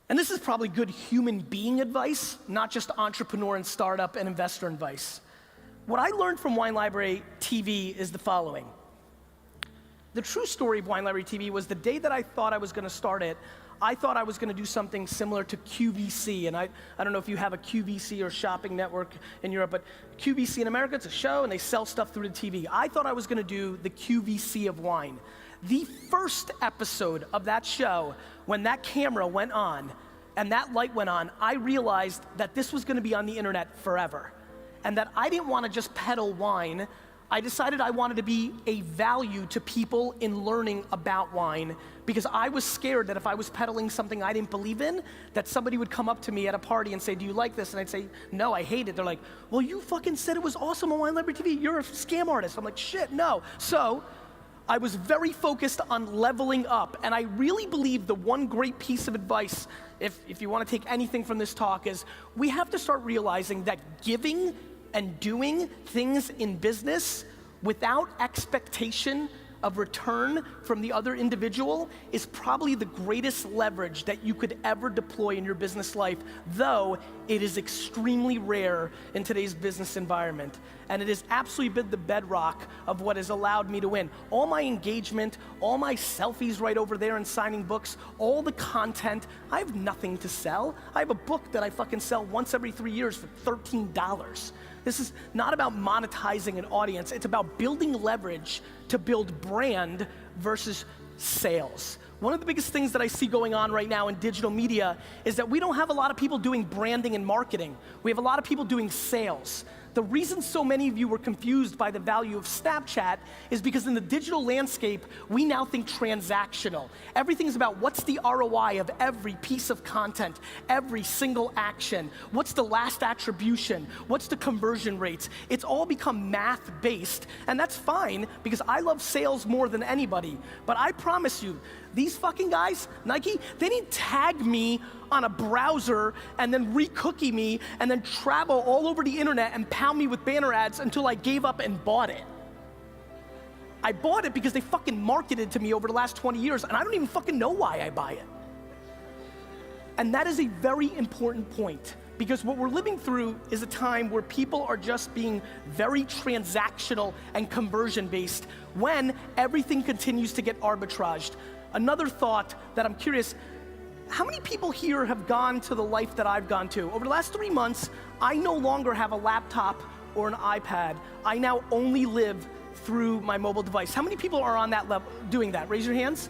And this is probably good human being advice, not just entrepreneur and startup and investor advice. What I learned from Wine Library TV is the following. The true story of Wine Library TV was the day that I thought I was gonna start it, I thought I was gonna do something similar to QVC, and I don't know if you have a QVC or shopping network in Europe, but QVC in America, it's a show and they sell stuff through the TV. I thought I was gonna do the QVC of wine. The first episode of that show, when that camera went on and that light went on, I realized that this was gonna be on the internet forever, and that I didn't wanna just peddle wine. I decided I wanted to be a value to people in learning about wine, because I was scared that if I was peddling something I didn't believe in, that somebody would come up to me at a party and say, do you like this? And I'd say, no, I hate it. They're like, well, you fucking said it was awesome on Wine Library TV. You're a scam artist. I'm like, shit, no. So I was very focused on leveling up, and I really believe the one great piece of advice, if you want to take anything from this talk, is we have to start realizing that giving and doing things in business without expectation of return from the other individual is probably the greatest leverage that you could ever deploy in your business life, though it is extremely rare in today's business environment. And it has absolutely been the bedrock of what has allowed me to win. All my engagement, all my selfies right over there and signing books, all the content, I have nothing to sell. I have a book that I fucking sell once every 3 years for $13. This is not about monetizing an audience, it's about building leverage to build brand versus sales. One of the biggest things that I see going on right now in digital media is that we don't have a lot of people doing branding and marketing. We have a lot of people doing sales. The reason so many of you were confused by the value of Snapchat is because in the digital landscape, we now think transactional. Everything's about what's the ROI of every piece of content, every single action, what's the last attribution, what's the conversion rates. It's all become math-based, and that's fine because I love sales more than anybody. But I promise you, these fucking guys, Nike, they didn't tag me on a browser and then re-cookie me and then travel all over the internet and pound me with banner ads until I gave up and bought it. I bought it because they fucking marketed to me over the last 20 years, and I don't even fucking know why I buy it. And that is a very important point, because what we're living through is a time where people are just being very transactional and conversion based when everything continues to get arbitraged. Another thought that I'm curious, how many people here have gone to the life that I've gone to? Over the last 3 months, I no longer have a laptop or an iPad. I now only live through my mobile device. How many people are on that level doing that? Raise your hands.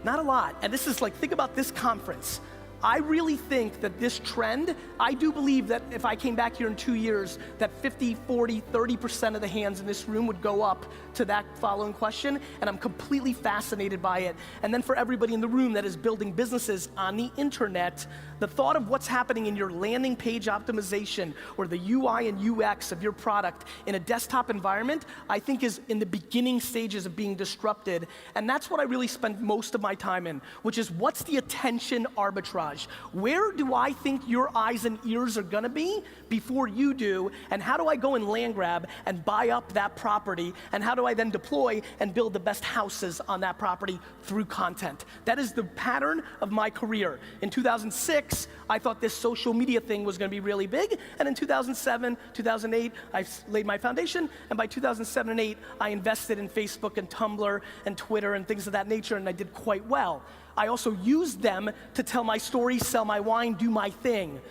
Not a lot. And this is like, think about this conference. I really think that this trend, I do believe that if I came back here in 2 years, that 50, 40, 30% of the hands in this room would go up to that following question, and I'm completely fascinated by it. And then for everybody in the room that is building businesses on the internet, the thought of what's happening in your landing page optimization or the UI and UX of your product in a desktop environment, I think is in the beginning stages of being disrupted. And that's what I really spend most of my time in, which is what's the attention arbitrage? Where do I think your eyes and ears are gonna be before you do, and how do I go and land grab and buy up that property, and how do I then deploy and build the best houses on that property through content? That is the pattern of my career. In 2006, I thought this social media thing was gonna be really big, and in 2007, 2008, I laid my foundation, and by 2007 and 8, I invested in Facebook and Tumblr and Twitter and things of that nature, and I did quite well. I also used them to tell my story, sell my wine, do my thing.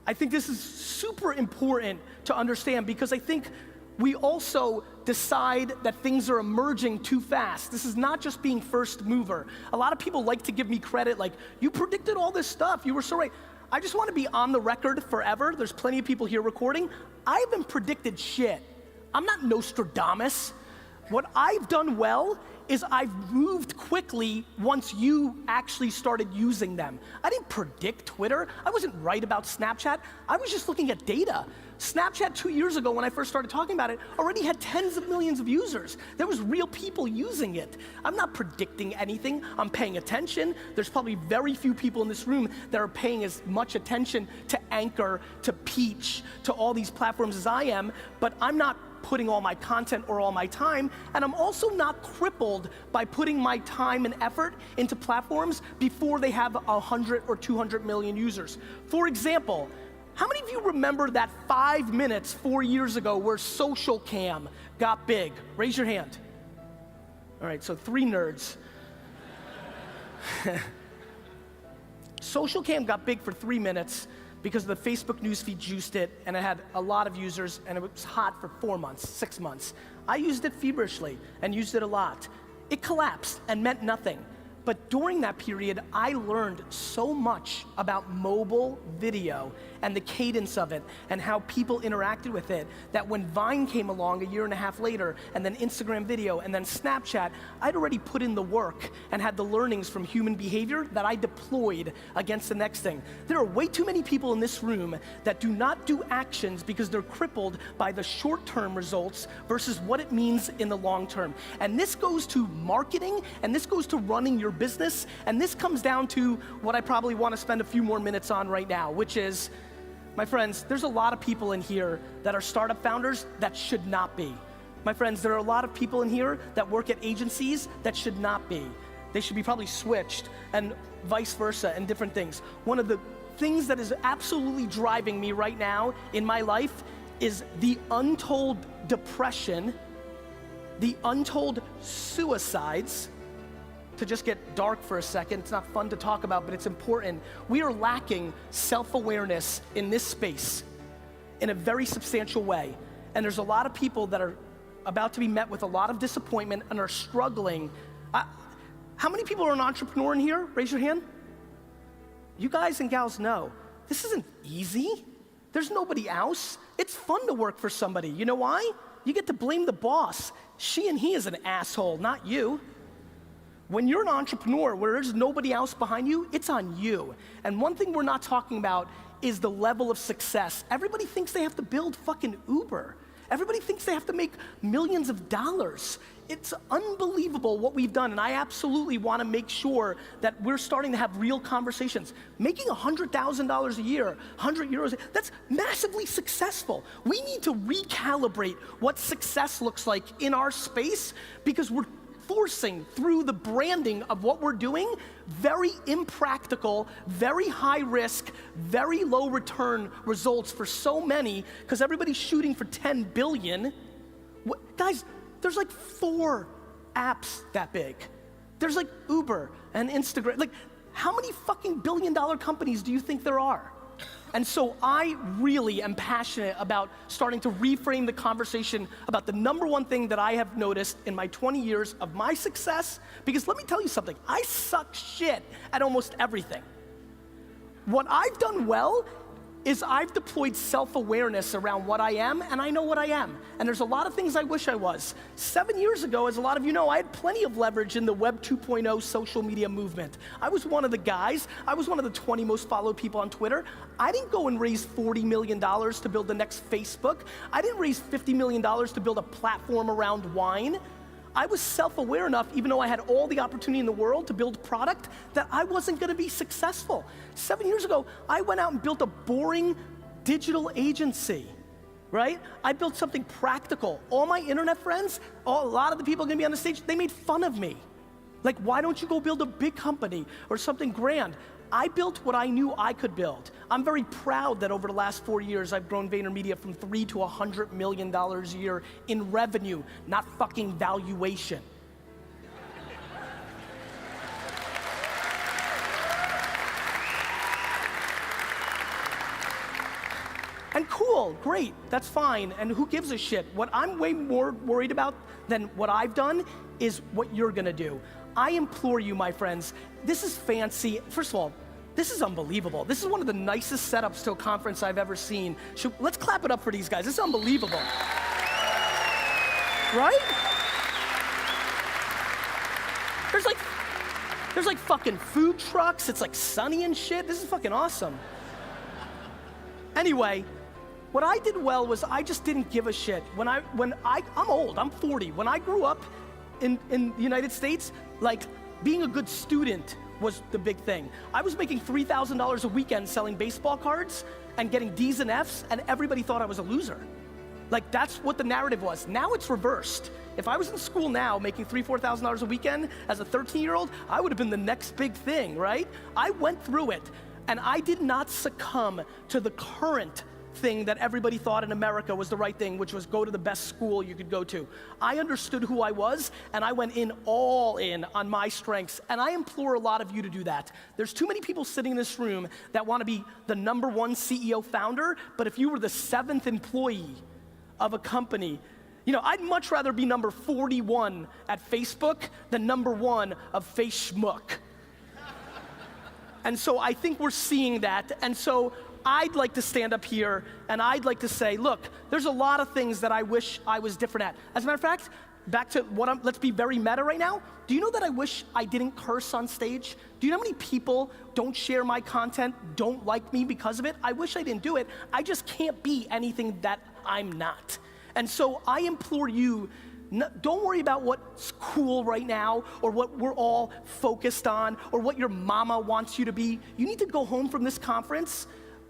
I think this is super important to understand, because I think we also decide that things are emerging too fast. This is not just being first mover. A lot of people like to give me credit, like, you predicted all this stuff, you were so right. I just want to be on the record forever. There's plenty of people here recording. I haven't predicted shit. I'm not Nostradamus. What I've done well is I've moved quickly once you actually started using them. I didn't predict Twitter. I wasn't right about Snapchat. I was just looking at data. Snapchat 2 years ago, when I first started talking about it, already had tens of millions of users. There was real people using it. I'm not predicting anything. I'm paying attention. There's probably very few people in this room that are paying as much attention to Anchor, to Peach, to all these platforms as I am, but I'm not putting all my content or all my time, and I'm also not crippled by putting my time and effort into platforms before they have 100 or 200 million users. For example, how many of you remember that 5 minutes 4 years ago where social cam got big? Raise your hand. All right, so 3 nerds. Social cam got big for 3 minutes because the Facebook newsfeed juiced it, and it had a lot of users, and it was hot for 4 months, 6 months. I used it feverishly and used it a lot. It collapsed and meant nothing. But during that period, I learned so much about mobile video and the cadence of it and how people interacted with it that when Vine came along a year and a half later, and then Instagram video, and then Snapchat, I'd already put in the work and had the learnings from human behavior that I deployed against the next thing. There are way too many people in this room that do not do actions because they're crippled by the short-term results versus what it means in the long term. And this goes to marketing, and this goes to running your business, and this comes down to what I probably want to spend a few more minutes on right now, which is, my friends, there's a lot of people in here that are startup founders that should not be. My friends, there are a lot of people in here that work at agencies that should not be. They should be probably switched, and vice versa, and different things. One of the things that is absolutely driving me right now in my life is the untold depression, the untold suicides. To just get dark for a second, it's not fun to talk about, but it's important. We are lacking self-awareness in this space in a very substantial way. And there's a lot of people that are about to be met with a lot of disappointment and are struggling. How many people are an entrepreneur in here? Raise your hand. You guys and gals know, this isn't easy. There's nobody else. It's fun to work for somebody. You know why? You get to blame the boss. She and he is an asshole, not you. When you're an entrepreneur where there's nobody else behind you, it's on you. And one thing we're not talking about is the level of success. Everybody thinks they have to build fucking Uber. Everybody thinks they have to make millions of dollars. It's unbelievable what we've done, and I absolutely want to make sure that we're starting to have real conversations. Making $100,000 a year, 100 euros, that's massively successful. We need to recalibrate what success looks like in our space because we're forcing through the branding of what we're doing, very impractical, very high risk, very low return results for so many, because everybody's shooting for 10 billion. Guys, there's like 4 apps that big. There's like Uber and Instagram. Like, how many fucking billion-dollar companies do you think there are? And so I really am passionate about starting to reframe the conversation about the number one thing that I have noticed in my 20 years of my success, because let me tell you something, I suck shit at almost everything. What I've done well is I've deployed self-awareness around what I am, and I know what I am. And there's a lot of things I wish I was. 7 years ago, as a lot of you know, I had plenty of leverage in the Web 2.0 social media movement. I was one of the guys, I was one of the 20 most followed people on Twitter. I didn't go and raise $40 million to build the next Facebook. I didn't raise $50 million to build a platform around wine. I was self-aware enough, even though I had all the opportunity in the world to build product, that I wasn't gonna be successful. 7 years ago, I went out and built a boring digital agency, right? I built something practical. All my internet friends, a lot of the people gonna be on the stage, they made fun of me. Like, why don't you go build a big company or something grand? I built what I knew I could build. I'm very proud that over the last 4 years, I've grown VaynerMedia from $3 to $100 million a year in revenue, not fucking valuation. And cool, great, that's fine, and who gives a shit? What I'm way more worried about than what I've done is what you're gonna do. I implore you, my friends, this is fancy. First of all, this is unbelievable. This is one of the nicest setups to a conference I've ever seen. Let's clap it up for these guys. This is unbelievable. Right? There's like fucking food trucks. It's like sunny and shit. This is fucking awesome. Anyway, what I did well was I just didn't give a shit. I'm old, I'm 40. When I grew up in the United States, like, being a good student was the big thing. I was making $3,000 a weekend selling baseball cards and getting D's and F's, and everybody thought I was a loser. Like, that's what the narrative was. Now it's reversed. If I was in school now making $3,000, $4,000 a weekend as a 13-year-old, I would have been the next big thing, right? I went through it, and I did not succumb to the current thing that everybody thought in America was the right thing, which was go to the best school you could go to. I understood who I was, and I went all in on my strengths, and I implore a lot of you to do that. There's too many people sitting in this room that want to be the #1 CEO founder, but if you were the 7th employee of a company, you know, I'd much rather be number 41 at Facebook than #1 of Facebook. And so I think we're seeing that, and so I'd like to stand up here and I'd like to say, look, there's a lot of things that I wish I was different at. As a matter of fact, back to let's be very meta right now. Do you know that I wish I didn't curse on stage? Do you know how many people don't share my content, don't like me because of it? I wish I didn't do it. I just can't be anything that I'm not. And so I implore you, don't worry about what's cool right now or what we're all focused on or what your mama wants you to be. You need to go home from this conference.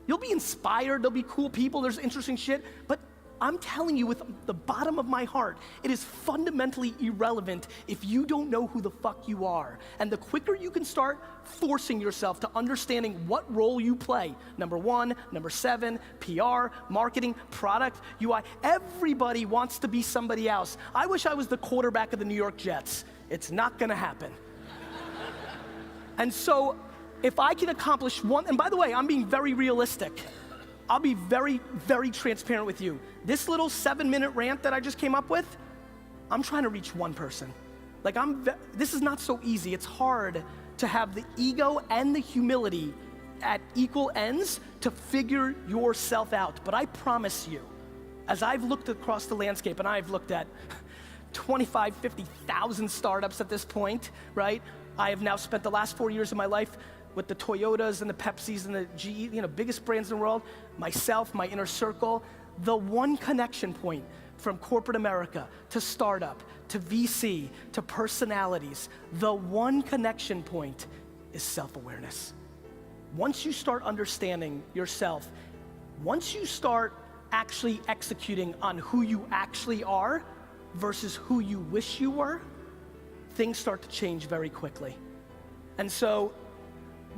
You'll be inspired, there'll be cool people, there's interesting shit, but I'm telling you with the bottom of my heart, it is fundamentally irrelevant if you don't know who the fuck you are. And the quicker you can start forcing yourself to understanding what role you play, #1, #7, PR, marketing, product, UI, everybody wants to be somebody else. I wish I was the quarterback of the New York Jets. It's not gonna happen. And so, if I can accomplish one, and by the way, I'm being very realistic. I'll be very, very transparent with you. This little 7-minute rant that I just came up with, I'm trying to reach one person. Like, this is not so easy. It's hard to have the ego and the humility at equal ends to figure yourself out. But I promise you, as I've looked across the landscape, and I've looked at 25, 50,000 startups at this point, right? I have now spent the last 4 years of my life with the Toyotas and the Pepsis and the GE, you know, biggest brands in the world, myself, my inner circle. The one connection point from corporate America to startup, to VC, to personalities, the one connection point is self-awareness. Once you start understanding yourself, once you start actually executing on who you actually are versus who you wish you were, things start to change very quickly. And so,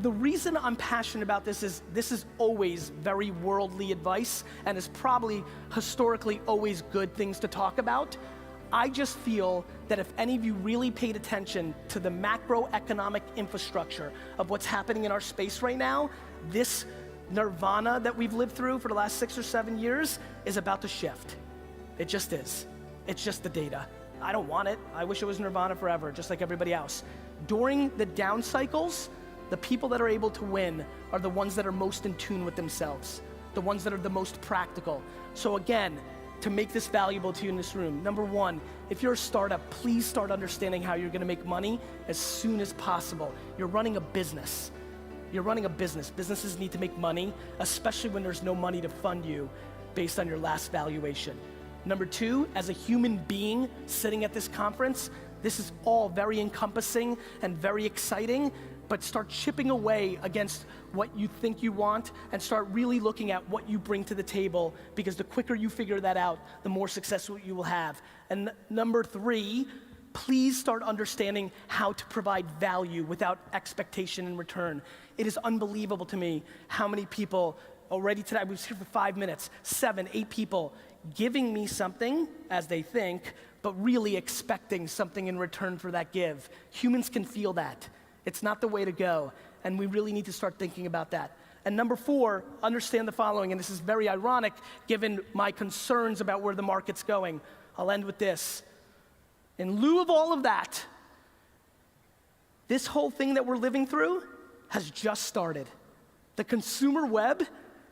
the reason I'm passionate about this is always very worldly advice and is probably historically always good things to talk about. I just feel that if any of you really paid attention to the macroeconomic infrastructure of what's happening in our space right now, this nirvana that we've lived through for the last 6 or 7 years is about to shift. It just is. It's just the data. I don't want it. I wish it was nirvana forever, just like everybody else. During the down cycles, the people that are able to win are the ones that are most in tune with themselves, the ones that are the most practical. So again, to make this valuable to you in this room, #1, if you're a startup, please start understanding how you're gonna make money as soon as possible. You're running a business. You're running a business. Businesses need to make money, especially when there's no money to fund you based on your last valuation. #2, as a human being sitting at this conference, this is all very encompassing and very exciting, but start chipping away against what you think you want and start really looking at what you bring to the table, because the quicker you figure that out, the more successful you will have. And #3, please start understanding how to provide value without expectation in return. It is unbelievable to me how many people already today, I was here for 5 minutes, 7, 8 people giving me something as they think, but really expecting something in return for that give. Humans can feel that. It's not the way to go, and we really need to start thinking about that. And #4, understand the following, and this is very ironic given my concerns about where the market's going. I'll end with this. In lieu of all of that, this whole thing that we're living through has just started. The consumer web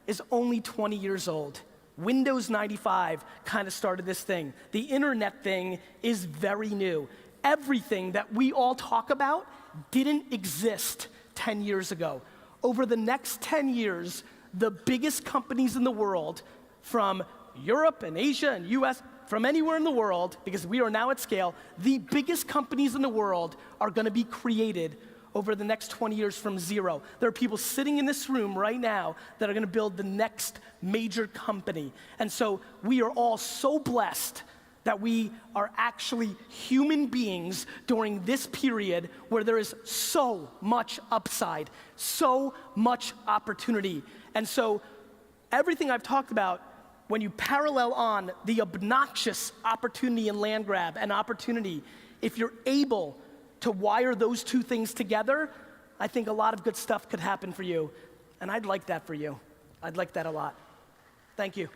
is only 20 years old. Windows 95 kind of started this thing. The internet thing is very new. Everything that we all talk about didn't exist 10 years ago. Over the next 10 years, the biggest companies in the world, from Europe and Asia and US, from anywhere in the world, because we are now at scale, the biggest companies in the world are gonna be created over the next 20 years from zero. There are people sitting in this room right now that are gonna build the next major company. And so we are all so blessed that we are actually human beings during this period where there is so much upside, so much opportunity. And so everything I've talked about, when you parallel on the obnoxious opportunity and land grab and opportunity, if you're able to wire those two things together, I think a lot of good stuff could happen for you. And I'd like that for you. I'd like that a lot. Thank you.